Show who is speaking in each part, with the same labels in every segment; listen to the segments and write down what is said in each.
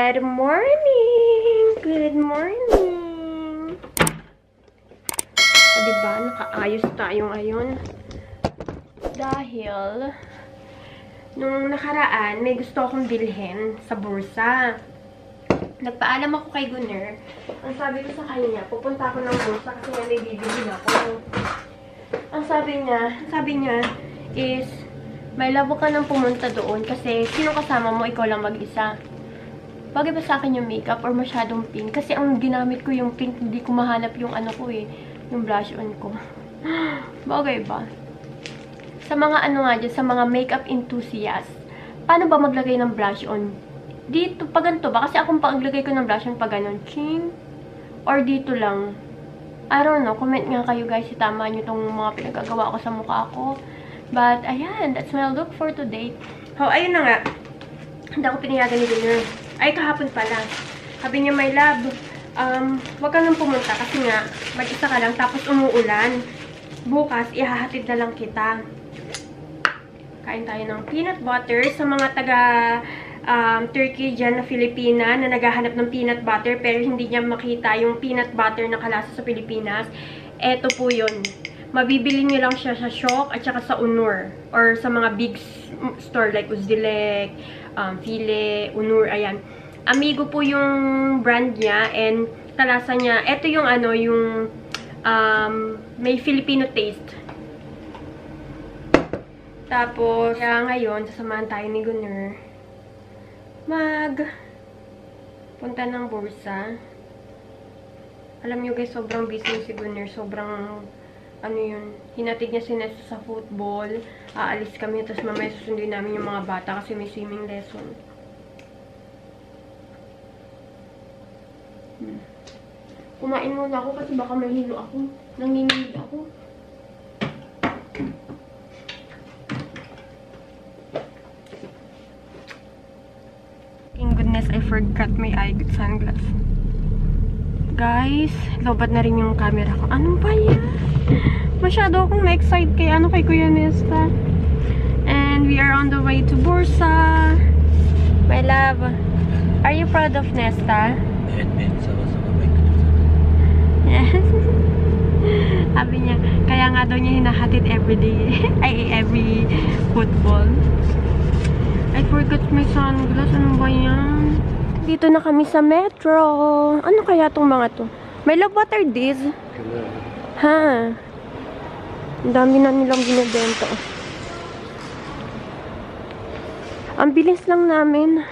Speaker 1: Good morning! Good morning! Diba, nakaayos tayo ngayon. Dahil, nung nakaraan, may gusto akong bilhin sa bursa. Nagpaalam ako kay Gunner. Ang sabi ko sa kanya, pupunta ako ng bursa kasi nga may bibilhin ako. Ang sabi niya is, may labo ka nang pumunta doon kasi sino kasama mo, ikaw lang mag-isa. Bagay ba sa akin yung makeup or masyadong pink? Kasi ang ginamit ko yung pink, hindi ko mahanap yung ano ko eh, yung blush on ko. Bagay ba? Sa mga ano nga dyan, sa mga makeup enthusiast, paano ba maglagay ng blush on? Dito, pa ganito ba? Kasi akong paglagay ko ng blush on pa ganon, ching? Or dito lang? I don't know, comment nga kayo guys, tama nyo itong mga pinagagawa ko sa mukha ko. But, ayan, that's my look for today. Oh, ayun na nga. Hindi ako pinayagan ni Gunner. Ay, kahapon pala. Sabi niya, my love, wag ka nang pumunta kasi nga, mag-isa ka lang, tapos umuulan. Bukas, ihahatid na lang kita. Kain tayo ng peanut butter sa mga taga Turkey dyan na Filipina na naghahanap ng peanut butter pero hindi niya makita yung peanut butter na kalasa sa Pilipinas. Eto po yun. Mabibili niyo lang siya sa Shock at saka sa Unur or sa mga big store like Uzdilek, File, Unur, ayan. Amigo po yung brand niya and kalasa niya. Ito yung ano, yung may Filipino taste. Tapos, kaya ngayon, sasamahan tayo ni Gunner punta ng bursa. Alam niyo guys, sobrang busy si Gunner. Sobrang ano yun, hinatid niya si Nesta sa football. Aalis kami, tapos mamaya susundin namin yung mga bata kasi may swimming lesson. Kumain muna ako kasi baka mahilo ako. Nanginginig ako. Thank goodness I forgot my eye sunglass. Guys, lobat na rin yung camera ko. Ano ba yan? Masyado akong na-excite kay Kuya Nesta. And we are on the way to Bursa. My love, are you proud of Nesta? Yes. Sabi niya, kaya nga daw niya hinahatid everyday. Ay, every football. I forgot my sunglass. Ano ba yan? Dito na kami sa metro. Ano kaya tong mga to? May love, what are these? Ha? Ang dami na nilang binibenta. Ang bilis lang namin.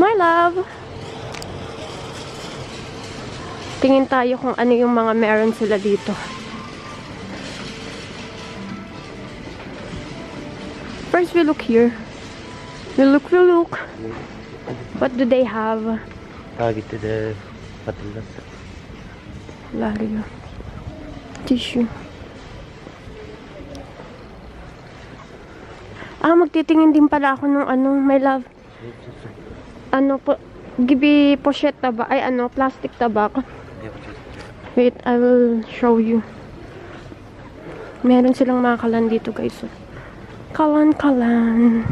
Speaker 1: My love. Tingin tayo kung ano yung mga meron sila dito. First, we look here. We look. What do they have? Lario. Tissue. Magtitingin din pala ako ng ano, my love. Ano po, gibi pochette taba, ay ano, plastic tabak. Wait, I will show you. Meron silang mga kalan dito, guys. Kalan.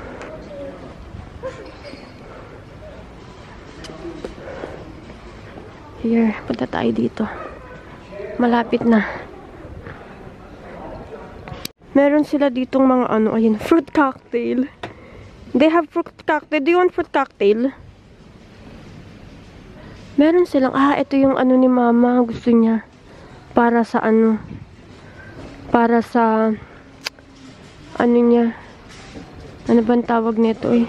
Speaker 1: Here, punta tayo dito. Malapit na. Meron sila ditong mga ano, ayun, fruit cocktail. They have fruit cocktail. Do you want fruit cocktail? Meron silang, ito yung ano ni Mama, gusto niya. Para sa ano, para sa ano niya. Ano bang tawag nito eh?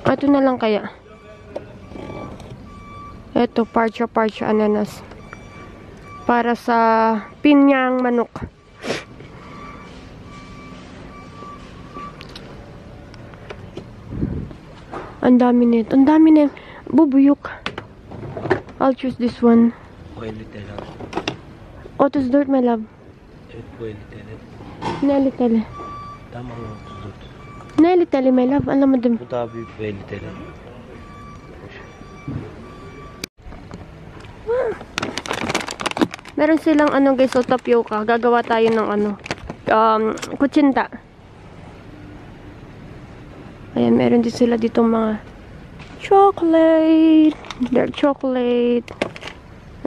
Speaker 1: Ito na lang kaya. Ito, parcha ananas. Para sa pinyang manok. Ang dami nito. Ang dami nito. Bubuyok. I'll choose this one. Otus dirt, my love. Nelly. Nelly, my love. Alam mo din. Meron silang ano guys, so tapioca. Gagawa tayo ng ano, kutsinta. Ayan, meron din sila ditong mga chocolate. Dark chocolate.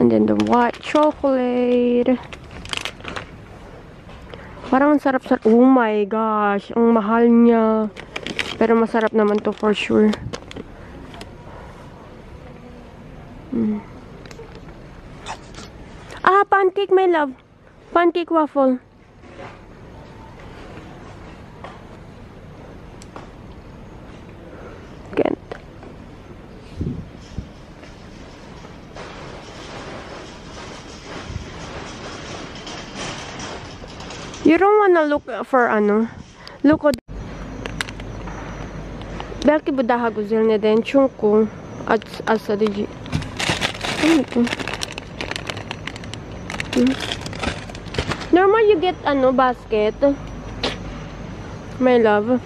Speaker 1: And then the white chocolate. Parang ang sarap-sarap. Oh my gosh. Ang mahal niya. Pero masarap naman to for sure. Ah, pancake, my love. Pancake waffle. Can't. You don't wanna look for ano? Look at belki bu daha güzel neden? Çünkü sadece normal you get ano basket, my love.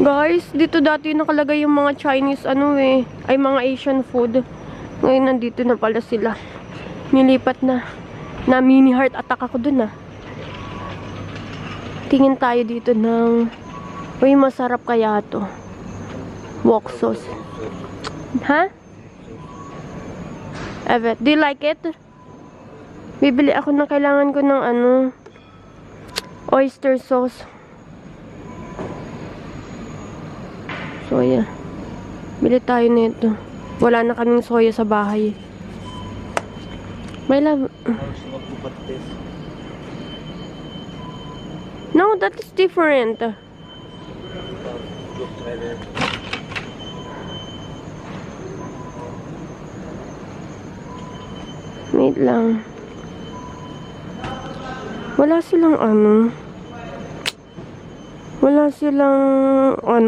Speaker 1: Guys, dito dati nakalagay yung mga Chinese ano ay mga Asian food. Ngayon nandito na pala sila. Nilipat na. Na mini heart attack ako dun Tingin tayo dito ng uy, masarap kaya to. Wok sauce. Ha? Evet, do you like it? Bibili ako na kailangan ko ng ano oyster sauce. Soya. Bili tayo nito. Wala na kaming soya sa bahay. My love. No, that is different. Wait lang. Wala silang ano. Wala silang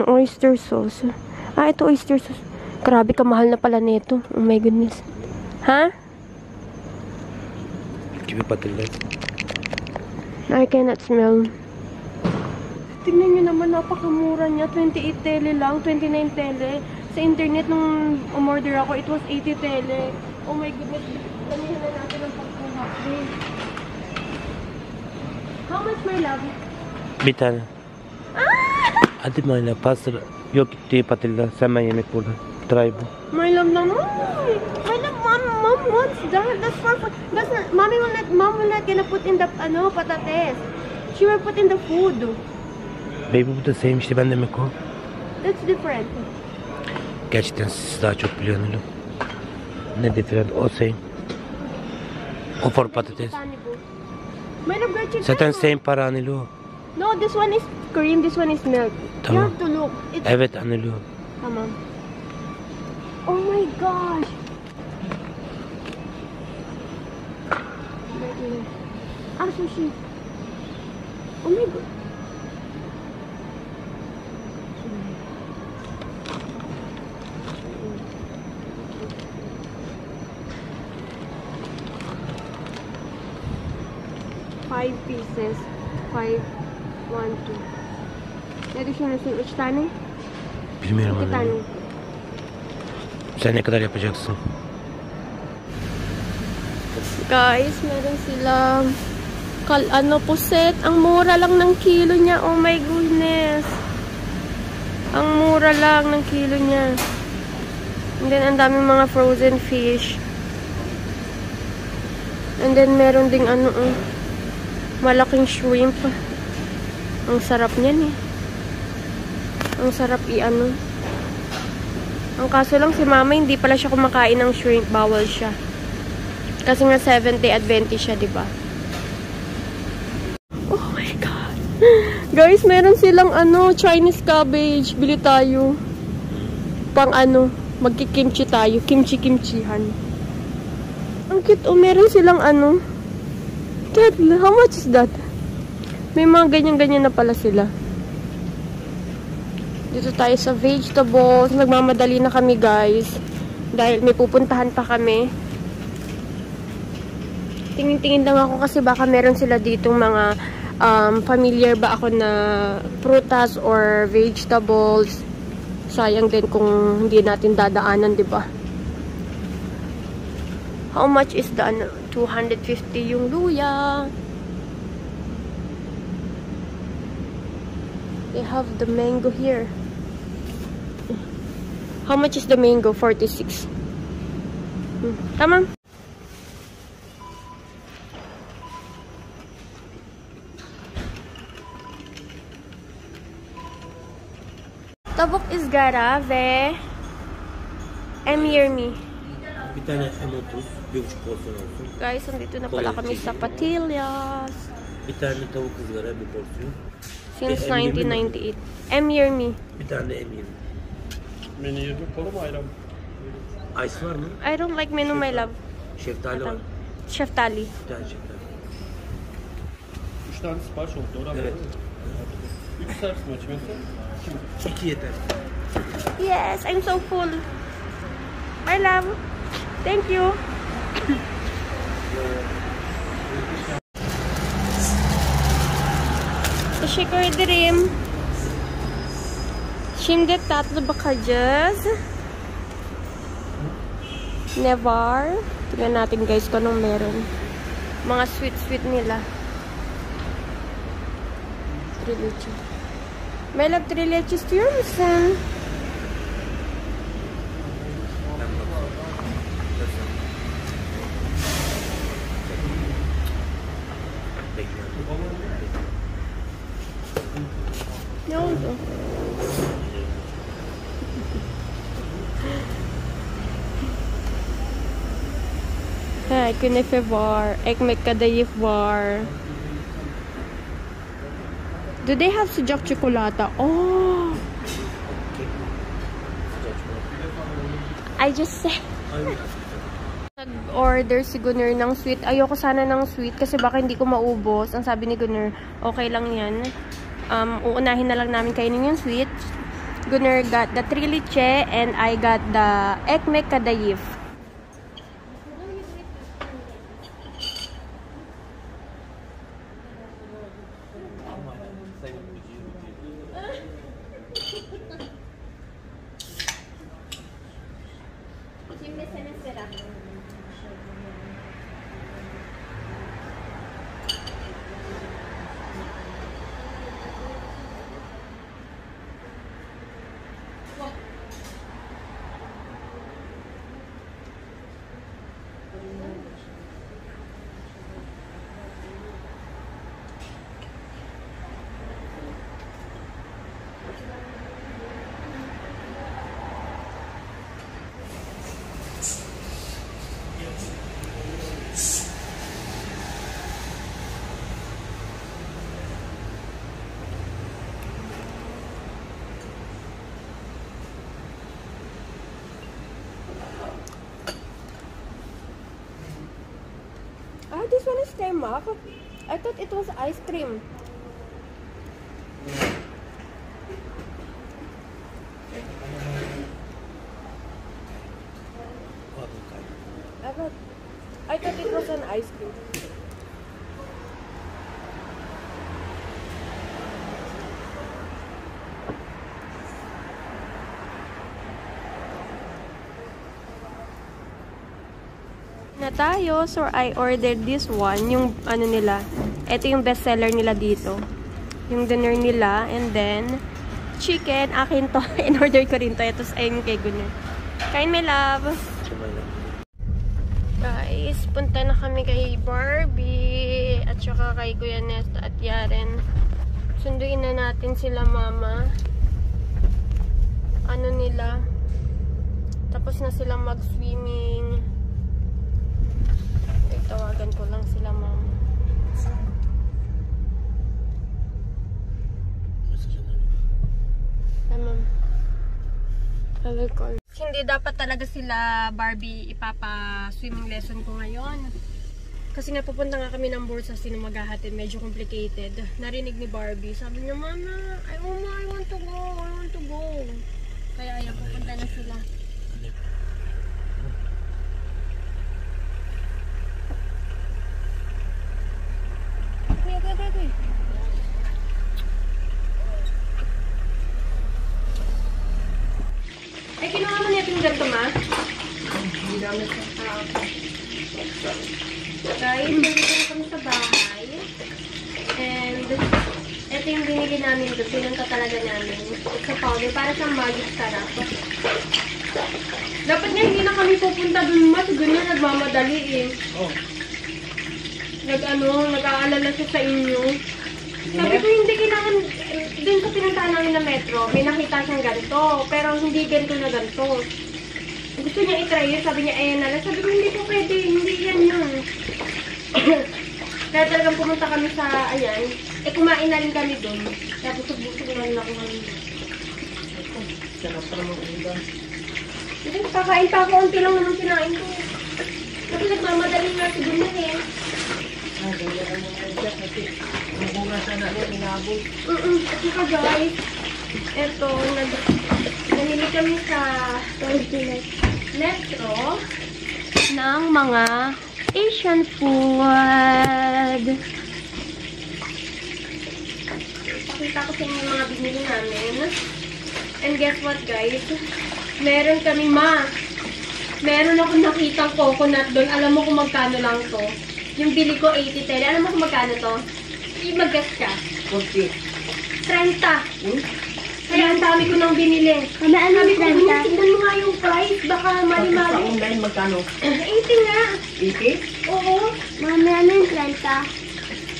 Speaker 1: oyster sauce. Ah, ito oyster sauce. Grabe, kamahal na pala nito. Oh my goodness. Ha?
Speaker 2: Give me patilas.
Speaker 1: I cannot smell. Tingnan nyo naman, napakamura niya. 28 tele lang, 29 tele. Sa internet, nung umorder ako, it was 80 tele. Oh my goodness. Tanihan na natin ang pagkuha. How much, my love?
Speaker 2: Bir tane. Hadi Mayla pasta. Yok gitti patilla. Sen ben yemek burada. Try bu.
Speaker 1: My love naman. My love, mom wants that. That's for that's not, mom will not gonna put in the patates. She will put in the food.
Speaker 2: Baby bu da sevmişti, ben demek o.
Speaker 1: That's different.
Speaker 2: Gerçekten siz daha çok biliyorsunuz. Ne different o same. O for patates.
Speaker 1: My love, girl, chicken.
Speaker 2: Zaten same para Anilo.
Speaker 1: No, this one is cream, this one is milk.
Speaker 2: Tamam.
Speaker 1: You have to look. It's
Speaker 2: Evet Anilo.
Speaker 1: Tamam. Oh my gosh. Ah, sushi. Oh my god. Five pieces. 5, 1, 2. Ne düşünüyorsun? 3 tane?
Speaker 2: Bilmiyorum
Speaker 1: 2 tane.
Speaker 2: Anilo. Sen ne kadar yapacaksın?
Speaker 1: Guys, meron silang puset. Ang mura lang ng kilo niya. Oh my goodness. Ang mura lang ng kilo niya. And then, ang daming mga frozen fish. And then, meron ding malaking shrimp. Ang sarap niyan eh. Ang sarap Ang kaso lang si mama, hindi pala siya kumakain ng shrimp. Bawal siya. Kasi nga 7th day Adventist siya, diba? Oh my God. Guys, meron silang Chinese cabbage. Bili tayo. Pang magkikimchi tayo. Kimchi-kimchihan. Ang cute. Oh, meron silang Dad, how much is that? May mga ganyan-ganyan na pala sila. Dito tayo sa vegetables. Nagmamadali na kami, guys. Dahil may pupuntahan pa kami. Tingin-tingin lang ako kasi baka meron sila ditong mga familiar ba ako na prutas or vegetables. Sayang din kung hindi natin dadaanan, 'di ba? How much is the, 250 yung luya. They have the mango here. How much is the mango? 46. Tama. Tabuk is garave. Emirmi.
Speaker 2: Bir tane M30, 1,5 porsiyon olsun.
Speaker 1: Guys, nandito na pala kami sa Patillas.
Speaker 2: Bir tane tavuk ızgara, bir porsiyon.
Speaker 1: Since 1998. Emirmi.
Speaker 2: Bir tane de M20.
Speaker 3: Menü 20 kola mı ayran mı?
Speaker 2: Ice var mı?
Speaker 1: I don't like menu, my love.
Speaker 2: Şeftali var.
Speaker 1: Şeftali.
Speaker 2: Bir tane şeftali.
Speaker 3: 3 tane sipariş oldu doğru
Speaker 2: Evet.
Speaker 3: 3 servis mi açıyorsun?
Speaker 2: 2 yeter.
Speaker 1: Yes, I'm so full. My love. Thank you. Teşekkür ederim. Şimdi tatlı bakacağız. Ne var? Tingnan natin guys kung anong meron. Mga sweet nila. Trileche. My love, trileche istiyor musun? Ne oldu? Ha, künefe var. Ekmek kadayıf var. Do they have sıcak çikolata? Oh! I just said. Nag-order si Gunner ng sweet. Ayoko sana ng sweet kasi baka hindi ko maubos. Ang sabi ni Gunner, okay lang yan. Uunahin na lang namin kainin yung sweet. Gunner got the trileche and I got the ekmek kadayıf. Şimdi senin sıra. Ah, this one is temak. I thought it was ice cream. I thought it was an ice cream. Na tayo. So, I ordered this one. Yung, ano nila. Ito yung best seller nila dito. Yung dinner nila. And then, chicken. Akin to. In-order ko rin to. Ito sa ayun kay Gunner. Kain, my love. Guys, punta na kami kay Barbie. At saka kay Kuya Nesta at Yaren. Sunduin na natin sila, mama. Ano nila. Tapos na silang mag-swimming. Tawagan ko lang sila, mama. Ma'am. Hindi dapat talaga sila Barbie ipapa-swimming lesson ko ngayon. Kasi nga pupunta nga kami ng bursa, sino maghahatid, medyo complicated. Narinig ni Barbie, sabi niya, Mama, I want to go. Kaya ayan, pupunta na sila. Okay. Ay, kinuha mo niya yung ganito, ma? Hindi namin sa Guys, nandito na kami sa bahay. And, ito yung binili namin doon. Pinunta talaga namin. It's a powder. Para sa magic sarap. Dapat nga hindi na kami pupunta doon mas. Ganyan, nagmamadali eh.
Speaker 3: Oh.
Speaker 1: Nag-aalala siya sa inyo. Sabi ko, hindi kailangan, doon sa pinuntahan namin na metro, may nakita siyang ganito. Pero hindi ganito na ganito. Gusto niya i-try yun. Sabi niya, ayan na lang. Sabi ko, hindi po pwede. Hindi yan yun. Kaya talagang pumunta kami sa, ayan. Kumain na rin kami doon. Kaya busog-busog na rin ako ngayon.
Speaker 3: Sarap pa naman ulam.
Speaker 1: Hindi, kakain pa ako. Unti lang naman kinain ko. Kasi nagmamadali nga si Gunnar eh.
Speaker 3: Ganyan ang mga idea kasi ang bunga sana niya inabot.
Speaker 1: At saka guys, eto, namili kami sa metro ng mga Asian food. Pakita ko sa inyo yung mga binili namin. And guess what guys? Meron kami meron ako nakitang coconut doon. Alam mo kung magkano lang to. Yung bili ko 80 tele. Alam mo kung magkano to? Mag-guess ka.
Speaker 3: 40.
Speaker 1: 30. Kaya ang dami ko nang binili. Sabi ko, tignan mo nga yung price. Baka
Speaker 3: Sa
Speaker 1: mali-mali.
Speaker 3: online magkano?
Speaker 1: 80 nga.
Speaker 3: 80?
Speaker 1: Oo.
Speaker 4: Mami, ano yung 30?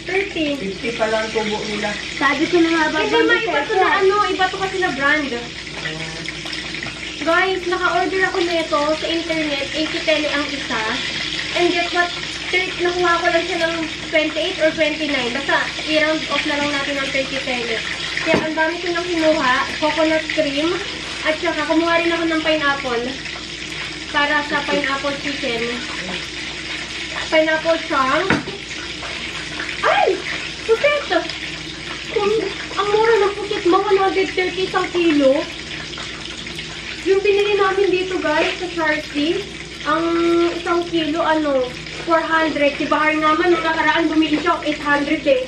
Speaker 1: 30.
Speaker 3: 50 pa lang tubo nila.
Speaker 4: Sabi ko na nga ba?
Speaker 1: Kasi iba to na iba to kasi na brand. Guys, naka-order ako nito sa internet. 80 tele ang isa. And guess what? Nakuha ko lang siya ng 28 or 29. Basta, i-round off na lang natin ng 30 tele. Kaya ang dami ko nang kinuha. Coconut cream. At saka, kumuha rin ako ng pineapple. Para sa pineapple chicken. Pineapple chunk. Ay! Puset! Ang mura ng puset mo, 130 isang kilo. Yung binili namin dito guys, sa Sharpie, ang isang kilo, 400. Si Bahar naman, nung nakaraan bumili siya, 800 eh.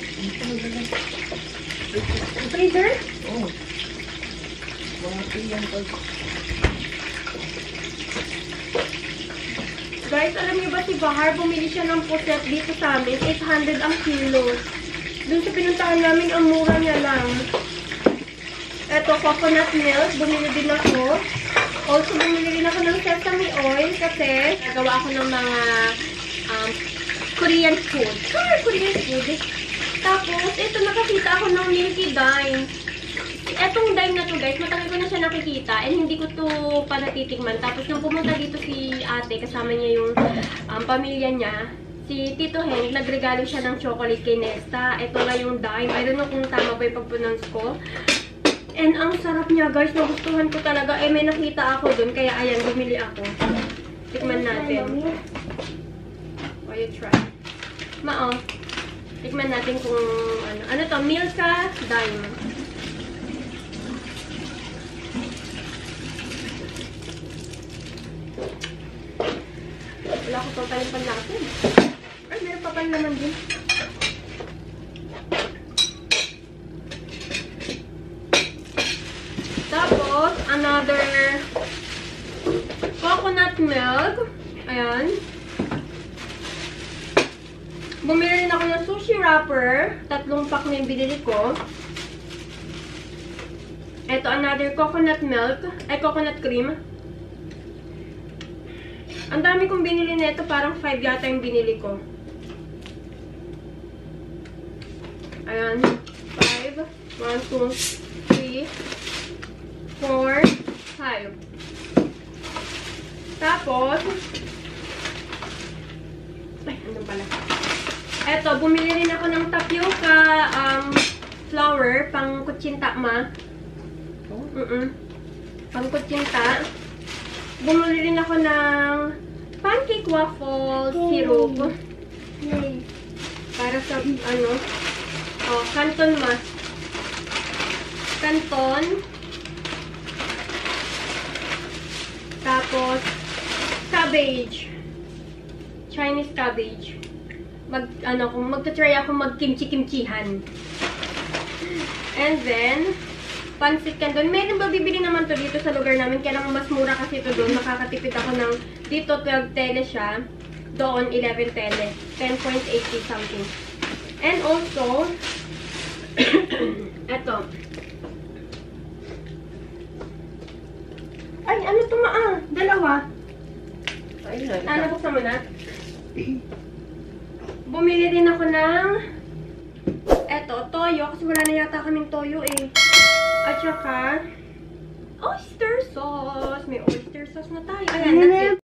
Speaker 1: Freezer?
Speaker 3: Oo. Mga tiyan pa.
Speaker 1: Guys, alam niyo ba si Bahar, bumili siya ng puset dito sa amin, 800 ang kilo. Dun sa pinuntahan namin, ang mura niya lang. Eto, coconut milk, bumili din ako. Also, bumili rin ako ng sesame oil kasi nagawa ako ng mga Korean food. Korean food. Tapos, ito, nakakita ako ng Milky Dime. Etong dime na to guys, matagal ko na siya nakikita and hindi ko to pa natitikman. Tapos, nung pumunta dito si ate, kasama niya yung pamilya niya, si Tito Hank, nagregalo siya ng chocolate kay Nesta. Ito nga yung dime. I don't know kung tama ba yung pag-pronounce ko. And ang sarap niya guys, nagustuhan ko talaga. May nakita ako dun, kaya ayan, bumili ako. Tikman natin. Why you try? Tikman natin kung ano. Ano to? Milka Dime. Wala ko totalin pa natin. Ay, meron pa pala naman din. Tapos, another coconut milk. Ayan. Bumili rin ako ng sushi wrapper. 3 pack na yung binili ko. Ito, another coconut milk. Ay, coconut cream. Ang dami kong binili nito. Parang 5 yata yung binili ko. Ayan. 5. 1, 2, 3. 4, 5. Tapos, ay, ano pala? Eto, bumili rin ako ng tapioca flour, pang kutsinta ma. Pang kutsinta. Bumili rin ako ng pancake waffle syrup. Para sa, canton ma. Canton. Tapos, cabbage. Chinese cabbage. Magta-try ako mag-kimchi-kimchihan. And then, pansit canton. Meron ba bibili naman to dito sa lugar namin? Kaya lang mas mura kasi ito doon. Makakatipid ako ng, dito 12 tele siya. doon 11 tele. 10.80 something. And also, eto. Ay, ano ito dalawa.
Speaker 3: Ayun na.
Speaker 1: Nabuksan mo na? Bumili din ako ng eto, toyo. Kasi wala na yata kaming toyo eh. At saka oyster sauce. May oyster sauce na tayo. Ayan, that's it.